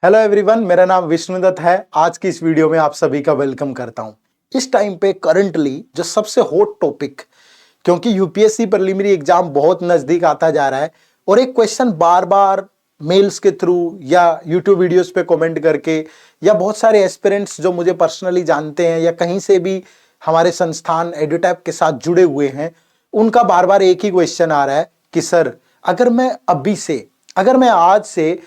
Hello everyone, मेरा नाम विष्णुदत्त है। आज की इस वीडियो में आप सभी का वेलकम करता हूं। इस टाइम पे करंटली जो सबसे हॉट टॉपिक, क्योंकि यूपीएससी प्रीलिमिनरी एग्जाम बहुत नजदीक आता जा रहा है और एक क्वेश्चन बार बार मेल्स के थ्रू या यूट्यूब वीडियोस पे कमेंट करके या बहुत सारे एस्पिरेंट्स जो मुझे पर्सनली जानते हैं या कहीं से भी हमारे संस्थान एडुटैप के साथ जुड़े हुए हैं, उनका बार बार एक ही क्वेश्चन आ रहा है कि सर, अगर मैं आज से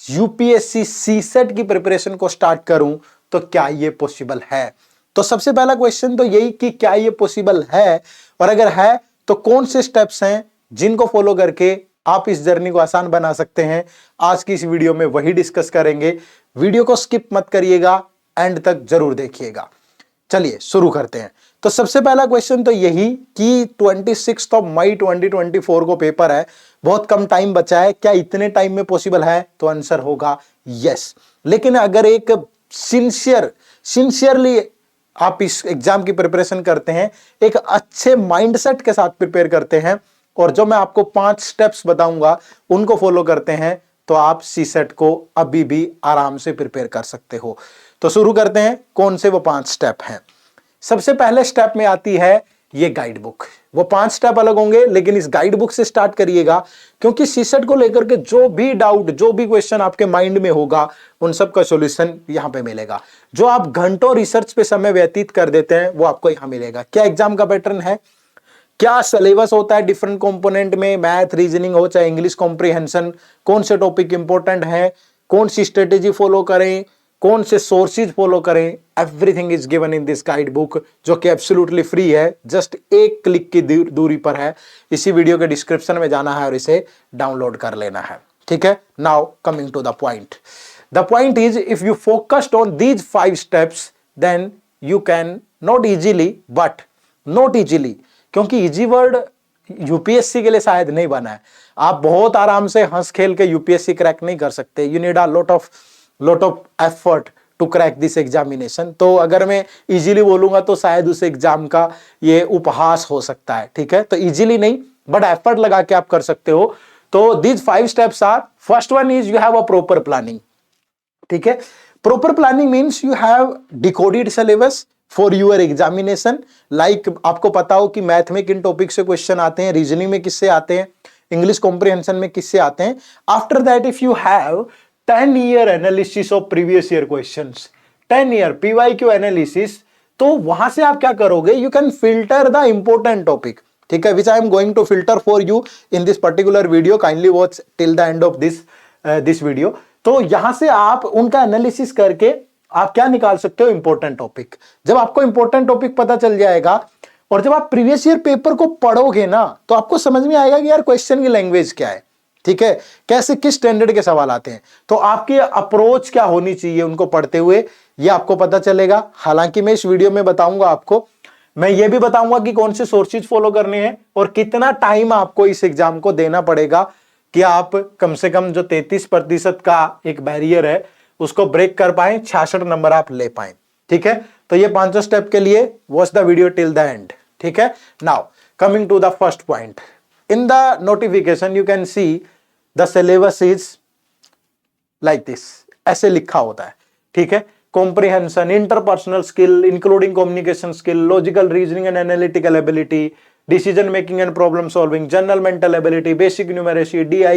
यूपीएससी सीसेट की प्रिपरेशन को स्टार्ट करूं तो क्या ये पॉसिबल है। तो सबसे पहला क्वेश्चन तो यही कि क्या ये पॉसिबल है, और अगर है तो कौन से स्टेप्स हैं जिनको फॉलो करके आप इस जर्नी को आसान बना सकते हैं। आज की इस वीडियो में वही डिस्कस करेंगे। वीडियो को स्किप मत करिएगा, एंड तक जरूर देखिएगा। चलिए शुरू करते हैं। तो सबसे पहला क्वेश्चन तो यही कि 26 मई 2024 को पेपर है, बहुत कम टाइम बचा है। क्या इतने टाइम में पॉसिबल है? तो आंसर होगा यस। लेकिन अगर एक सिंसियरली आप इस एग्जाम की प्रिपरेशन करते हैं, एक अच्छे माइंडसेट के साथ प्रिपेयर करते हैं, और जो मैं आपको 5 स्टेप्स बताऊंगा उनको फॉलो करते हैं, तो आप सीसेट को अभी भी आराम से प्रिपेयर कर सकते हो। तो शुरू करते हैं। कौन से वो 5 स्टेप हैं? सबसे पहले स्टेप में आती है ये गाइड बुक। वो 5 स्टेप अलग होंगे, लेकिन इस गाइड बुक से स्टार्ट करिएगा, क्योंकि सीसेट को लेकर के जो भी डाउट, जो भी क्वेश्चन आपके माइंड में होगा, उन सब का सॉल्यूशन यहां पे मिलेगा। जो आप घंटों रिसर्च पे समय व्यतीत कर देते हैं वो आपको यहां मिलेगा। क्या एग्जाम का पैटर्न है, क्या सिलेबस होता है डिफरेंट कंपोनेंट में, मैथ, रीजनिंग हो चाहे इंग्लिश कॉम्प्रिहेंशन, कौन से टॉपिक इंपॉर्टेंट है, कौन सी स्ट्रेटेजी फॉलो करें, कौन से सोर्सेज फॉलो करें, everything is given in this guide book, जो कि एब्सोल्युटली फ्री है, जस्ट एक क्लिक की दूरी पर है। इसी वीडियो के डिस्क्रिप्शन में जाना है और इसे डाउनलोड कर लेना है। ठीक है, now coming to the point. The point is, if you focused on these 5 steps then you can not easily, क्योंकि इजी वर्ड यूपीएससी के लिए शायद नहीं बना है। आप बहुत आराम से हंस खेल के यूपीएससी क्रैक नहीं कर सकते। You need a lot of effort to crack this examination। तो अगर मैं इजीली बोलूंगा तो शायद उस एग्जाम का ये उपहास हो सकता है। ठीक है, तो इजीली नहीं बट एफर्ट लगा के आप कर सकते हो। तो these 5 steps are, first one is you have a proper planning। ठीक है, proper planning means you have decoded syllabus for your examination। like आपको पता हो कि मैथ में किन टॉपिक से क्वेश्चन आते हैं, रीजनिंग में किससे आते हैं, इंग्लिश कॉम्प्रिहेंशन में किससे आते हैं। After that if you have 10-year analysis of previous year questions, 10-year PYQ analysis, तो वहां से आप क्या करोगे, you can filter the important topic. ठीक है, which I am going to filter for you in this particular video, kindly watch till the end of this video. तो यहां से आप उनका एनालिसिस करके आप क्या निकाल सकते हो, इंपॉर्टेंट टॉपिक। जब आपको इंपॉर्टेंट टॉपिक पता चल जाएगा और जब आप प्रीवियस ईयर पेपर को पढ़ोगे ना, तो आपको समझ में आएगा कि यार क्वेश्चन की लैंग्वेज क्या है। ठीक है, कैसे किस स्टैंडर्ड के सवाल आते हैं, तो आपकी अप्रोच क्या होनी चाहिए उनको पढ़ते हुए, ये आपको पता चलेगा। हालांकि मैं इस वीडियो में बताऊंगा आपको, मैं ये भी बताऊंगा कि कौन से सोर्सेज फॉलो करने हैं और कितना टाइम आपको इस एग्जाम को देना पड़ेगा कि आप कम से कम जो 33% का एक बैरियर है उसको ब्रेक कर पाए, 66 नंबर आप ले पाए। ठीक है, तो ये 5 स्टेप के लिए watch the video till the end. ठीक है, now coming to the first point. In the notification you can see the syllabus is like this, ऐसे लिखा होता है। ठीक है, comprehension, interpersonal skill including communication skill, logical reasoning and analytical ability, decision making and problem solving, general mental ability, basic numeracy, DI।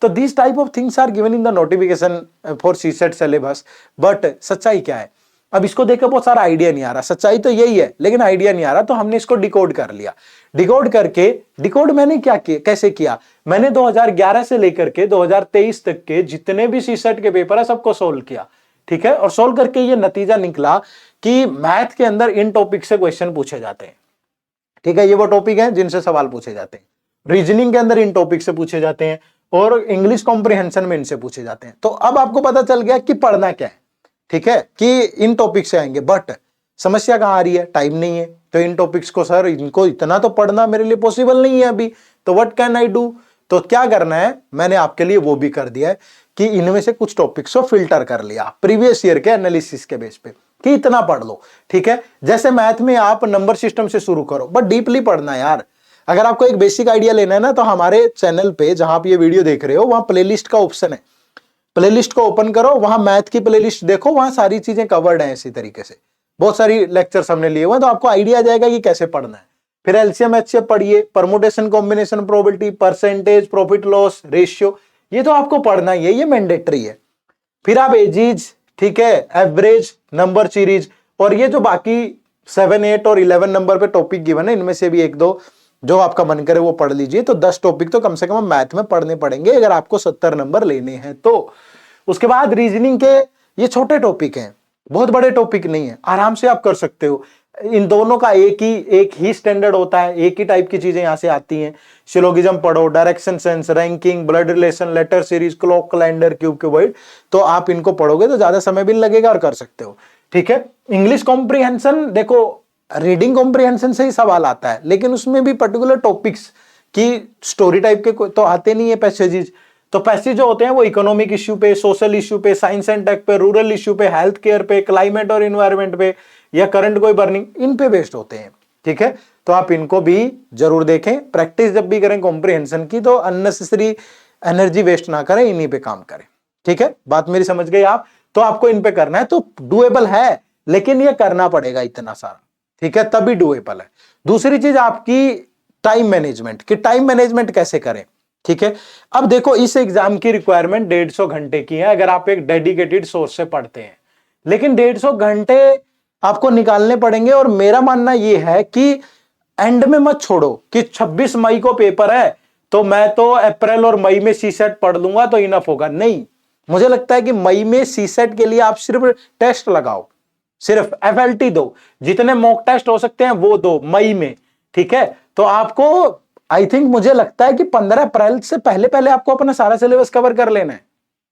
तो these type of things are given in the notification for CSET syllabus। but सच्चाई क्या है, अब इसको देखकर बहुत सारा idea नहीं आ रहा। सच्चाई तो यही है लेकिन आइडिया नहीं आ रहा, तो हमने इसको डिकोड कर लिया। डिकोड मैंने क्या किया, कैसे किया, मैंने 2011 से लेकर के 2023 तक के जितने भी सीसेट के पेपर है सबको सोल्व किया। ठीक है, और सोल्व करके ये नतीजा निकला कि मैथ के अंदर इन टॉपिक से क्वेश्चन पूछे जाते हैं। ठीक है, ये वो टॉपिक है जिनसे सवाल पूछे जाते हैं। रीजनिंग के अंदर इन टॉपिक से पूछे जाते हैं और इंग्लिश कॉम्प्रिहेंशन में इनसे पूछे जाते हैं। तो अब आपको पता चल गया कि पढ़ना क्या है। ठीक है, कि इन टॉपिक से आएंगे, बट समस्या कहां आ रही है, टाइम नहीं है। तो इन टॉपिक्स को सर, इनको इतना तो पढ़ना मेरे लिए पॉसिबल नहीं है अभी, तो व्हाट कैन आई डू। तो क्या करना है, मैंने आपके लिए वो भी कर दिया है कि इनमें से कुछ टॉपिक्स को फिल्टर कर लिया प्रीवियस ईयर के एनालिसिस के बेस पे कि इतना पढ़ लो। ठीक है, जैसे मैथ में आप नंबर सिस्टम से शुरू करो, बट डीपली पढ़ना यार। अगर आपको एक बेसिक आइडिया लेना है ना, तो हमारे चैनल पे जहां आप ये वीडियो देख रहे हो वहां प्लेलिस्ट का ऑप्शन है, प्लेलिस्ट को ओपन करो, वहां मैथ की प्लेलिस्ट देखो, वहां सारी चीजें कवर्ड है इसी तरीके से, बहुत सारी लेक्चर्स हमने लिए हुए, तो आपको आइडिया आ जाएगा कि कैसे पढ़ना है। फिर एलसीएम एचसीएफ पढ़िए, permutation combination probability, percentage, profit loss ratio, ये तो आपको पढ़ना ही है, ये मैंडेटरी है। फिर आप एजीज, ठीक है, एवरेज, नंबर सीरीज, और ये जो बाकी 7, 8 और 11 नंबर पे टॉपिक गिवन है, इनमें से भी 1-2 जो आपका मन करे वो पढ़ लीजिए। तो 10 टॉपिक तो कम से कम मैथ में पढ़ने पड़ेंगे अगर आपको 70 नंबर लेने हैं तो। उसके बाद रीजनिंग के ये छोटे टॉपिक हैं, बहुत बड़े टॉपिक नहीं है, आराम से आप कर सकते हो। इन दोनों का एक ही स्टैंडर्ड होता है, एक ही टाइप की चीजें यहां से आती हैं। सिलोगिज्म पढ़ो, direction sense, ranking, blood relation, letter series, clock calendar, cube cuboid, तो आप इनको पढ़ोगे तो ज्यादा समय भी लगेगा और कर सकते हो, ठीक है। इंग्लिश कॉम्प्रिहेंशन, देखो रीडिंग कॉम्प्रिहेंशन से ही सवाल आता है, लेकिन उसमें भी पर्टिकुलर टॉपिक्स की स्टोरी टाइप के तो आते नहीं है पैसेजेस। तो पैसेज जो होते हैं वो इकोनॉमिक इश्यू पे, सोशल इश्यू पे, साइंस एंड टेक पे, रूरल इश्यू पे, हेल्थ केयर पे, क्लाइमेट और इन्वायरमेंट पे, या करंट कोई बर्निंग, इन पे बेस्ड होते हैं, ठीक है। तो आप इनको भी जरूर देखें, प्रैक्टिस जब भी करें कॉम्प्रिहेंशन की तो अननेसेसरी एनर्जी वेस्ट ना करें, इन्हीं पे काम करें, ठीक है। बात मेरी समझ गई आप? तो आपको इन पे करना है, तो डुएबल है, लेकिन ये करना पड़ेगा इतना सारा, ठीक है, तभी डुएबल है। दूसरी चीज आपकी टाइम मैनेजमेंट, कि टाइम मैनेजमेंट कैसे करें, ठीक है। अब देखो इस एग्जाम की रिक्वायरमेंट 150 घंटे की है अगर आप एक डेडिकेटेड सोर्स से पढ़ते हैं, लेकिन 150 घंटे आपको निकालने पड़ेंगे। और मेरा मानना यह है कि एंड में मत छोड़ो कि 26 मई को पेपर है तो मैं तो अप्रैल और मई में सीसेट पढ़ लूंगा तो इनफ होगा। नहीं, मुझे लगता है कि मई में सीसेट के लिए आप सिर्फ टेस्ट लगाओ, सिर्फ एफएलटी दो, जितने मॉक टेस्ट हो सकते हैं वो दो मई में, ठीक है। तो आपको आई थिंक मुझे लगता है कि 15 अप्रैल से पहले पहले आपको अपना सारा सिलेबस कवर कर लेना है,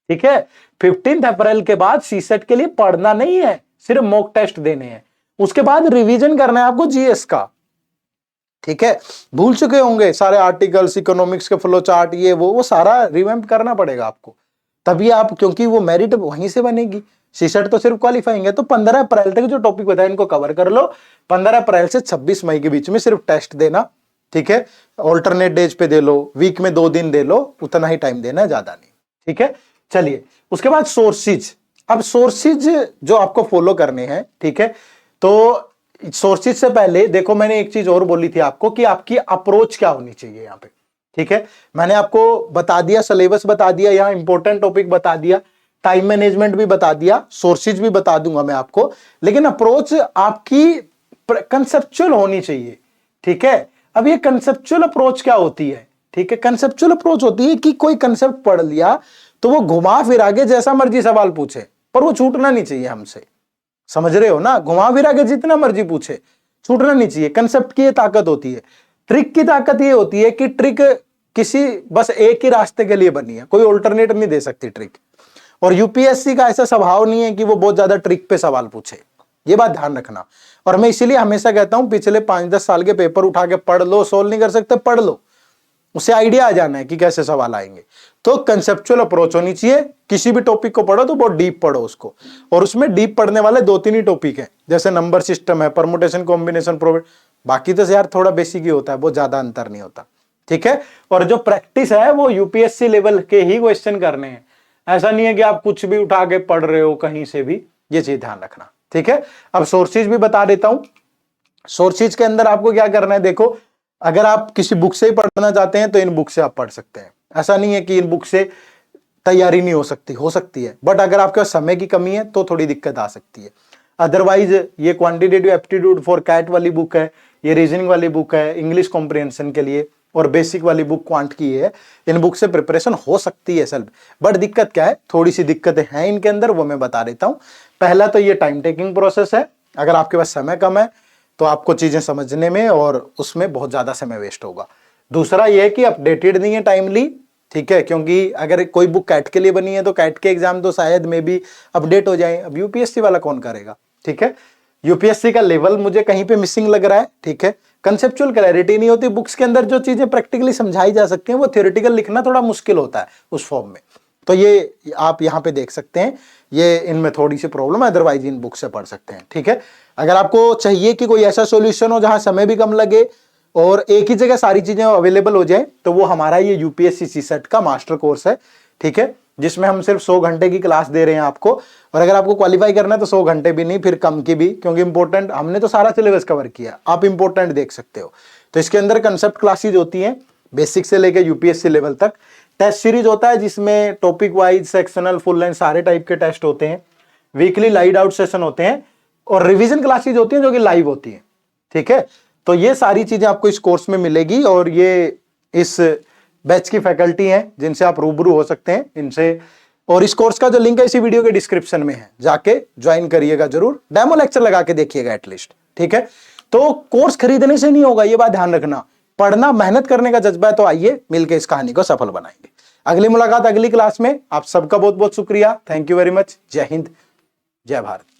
ठीक है। 15 अप्रैल के बाद सीसेट के लिए पढ़ना नहीं है, सिर्फ मॉक टेस्ट देने हैं। उसके बाद रिवीजन करना है आपको जीएस का, ठीक है। भूल चुके होंगे सारे आर्टिकल्स, इकोनॉमिक्स के फ्लो चार्ट, ये वो सारा रिवैम्प करना पड़ेगा आपको, तभी आप, क्योंकि वो मेरिट वहीं से बनेगी। सीसेट तो सिर्फ क्वालिफाइंग है, तो 15 अप्रैल तक जो टॉपिक बताया इनको कवर कर लो। 15 अप्रैल से 26 मई के बीच में सिर्फ टेस्ट देना, ठीक है। ऑल्टरनेट डेज पे दे लो, वीक में 2 दिन दे लो, उतना ही टाइम देना है, ज्यादा नहीं, ठीक है। चलिए उसके बाद सोर्सेज। अब सोर्सेज जो आपको फॉलो करने हैं, ठीक है। तो सोर्सेज से पहले देखो मैंने एक चीज और बोली थी आपको कि आपकी अप्रोच क्या होनी चाहिए यहाँ पे, ठीक है। मैंने आपको बता दिया, सिलेबस बता दिया, यहाँ इंपॉर्टेंट टॉपिक बता दिया, टाइम मैनेजमेंट भी बता दिया, सोर्सेज भी बता दूंगा मैं आपको, लेकिन अप्रोच आपकी कंसेप्चुअल होनी चाहिए, ठीक है। अब ये कंसेप्चुअल अप्रोच क्या होती है, ठीक है। कंसेप्चुअल अप्रोच होती है कि कोई कंसेप्ट पढ़ लिया तो वो घुमा फिरा के जैसा मर्जी सवाल पूछे, पर वो छूटना नहीं चाहिए हमसे, समझ रहे हो ना। घुमा फिरा के जितना मर्जी पूछे, छूटना नहीं चाहिए। कंसेप्ट की ये ताकत होती है। ट्रिक की ताकत ये होती है कि ट्रिक किसी बस एक ही रास्ते के लिए बनी है, कोई ऑल्टरनेट नहीं दे सकती ट्रिक। और यूपीएससी का ऐसा स्वभाव नहीं है कि वो बहुत ज्यादा ट्रिक पे सवाल पूछे, ये बात ध्यान रखना। और मैं इसीलिए हमेशा कहता हूं पिछले 5-10 साल के पेपर उठा के पढ़ लो, सोल्व नहीं कर सकते पढ़ लो, उससे आइडिया आ जाना है कि कैसे सवाल आएंगे। तो कंसेप्चुअल अप्रोच होनी चाहिए, किसी भी टॉपिक को पढ़ो तो बहुत डीप पढ़ो उसको, और उसमें डीप पढ़ने वाले 2-3 ही टॉपिक हैं, जैसे नंबर सिस्टम है, परमुटेशन कॉम्बिनेशन प्रोबेबिलिटी, बाकी तो यार थोड़ा बेसिक ही होता है, बहुत ज्यादा अंतर नहीं होता, ठीक है। और जो प्रैक्टिस है वो यूपीएससी लेवल के ही क्वेश्चन करने हैं, ऐसा नहीं है कि आप कुछ भी उठा के पढ़ रहे हो कहीं से भी, ये चीज ध्यान रखना, ठीक है। अब सोर्सेज भी बता देता हूं। सोर्सेज के अंदर आपको क्या करना है, देखो अगर आप किसी बुक से ही पढ़ना चाहते हैं तो इन बुक से आप पढ़ सकते हैं, ऐसा नहीं है कि इन बुक से तैयारी नहीं हो सकती है, बट अगर आपके पास समय की कमी है तो थोड़ी दिक्कत आ सकती है। अदरवाइज ये क्वांटिटेटिव एप्टीट्यूड फॉर कैट वाली बुक है, ये रीजनिंग वाली बुक है इंग्लिश कॉम्प्रिहेंशन के लिए, और बेसिक वाली बुक क्वांट की है। इन बुक से प्रिपरेशन हो सकती है सेल्फ, बट दिक्कत क्या है, थोड़ी सी दिक्कतें हैं इनके अंदर, वो मैं बता देता हूं। पहला तो ये टाइम टेकिंग प्रोसेस है, अगर आपके पास समय कम है तो आपको चीजें समझने में और उसमें बहुत ज्यादा समय वेस्ट होगा। दूसरा ये है कि अपडेटेड नहीं है टाइमली, ठीक है, क्योंकि अगर कोई बुक कैट के लिए बनी है तो कैट के एग्जाम तो शायद में भी अपडेट हो जाए, अब यूपीएससी वाला कौन करेगा, ठीक है। यूपीएससी का लेवल मुझे कहीं पे मिसिंग लग रहा है, ठीक है। कंसेप्चुअल क्लैरिटी नहीं होती, बुक्स के अंदर जो चीजें प्रैक्टिकली समझाई जा सकती हैं वो थ्योरेटिकल लिखना थोड़ा मुश्किल होता है उस फॉर्म में, तो ये आप यहाँ पे देख सकते हैं, ये इनमें थोड़ी सी प्रॉब्लम है, अदरवाइज इन बुक से पढ़ सकते हैं, ठीक है। अगर आपको चाहिए कि कोई ऐसा सॉल्यूशन हो जहां समय भी कम लगे और एक ही जगह सारी चीजें अवेलेबल हो जाए, तो वो हमारा ये यूपीएससी सीसेट का मास्टर कोर्स है, ठीक है। जिसमें हम सिर्फ 100 घंटे की क्लास दे रहे हैं आपको, और अगर आपको क्वालिफाई करना है तो 100 घंटे भी नहीं, फिर कम की भी, क्योंकि इंपॉर्टेंट हमने तो सारा सिलेबस कवर किया, आप इंपॉर्टेंट देख सकते हो। तो इसके अंदर कंसेप्ट क्लासेज होती हैं बेसिक से लेके यूपीएससी लेवल तक, टेस्ट सीरीज होता है जिसमें topic wise, sectional, full length सारे टाइप के टेस्ट होते हैं, वीकली लाइड आउट सेशन होते हैं, और रिवीजन क्लासेज होती हैं जो कि लाइव होती हैं। ठीक है, तो ये सारी चीजें आपको इस कोर्स में मिलेगी, और ये इस बैच की फैकल्टी हैं जिनसे आप रूबरू हो सकते हैं इनसे। और इस कोर्स का जो लिंक है इसी वीडियो के डिस्क्रिप्शन में है, जाके ज्वाइन करिएगा जरूर, डेमो लेक्चर लगा के देखिएगा एटलीस्ट। ठीक है, तो कोर्स खरीदने से नहीं होगा, ये बात ध्यान रखना, पढ़ना, मेहनत करने का जज्बा है। तो आइए मिलकर इस कहानी को सफल बनाएंगे। अगली मुलाकात अगली क्लास में। आप सबका बहुत बहुत शुक्रिया, थैंक यू वेरी मच। जय हिंद, जय भारत।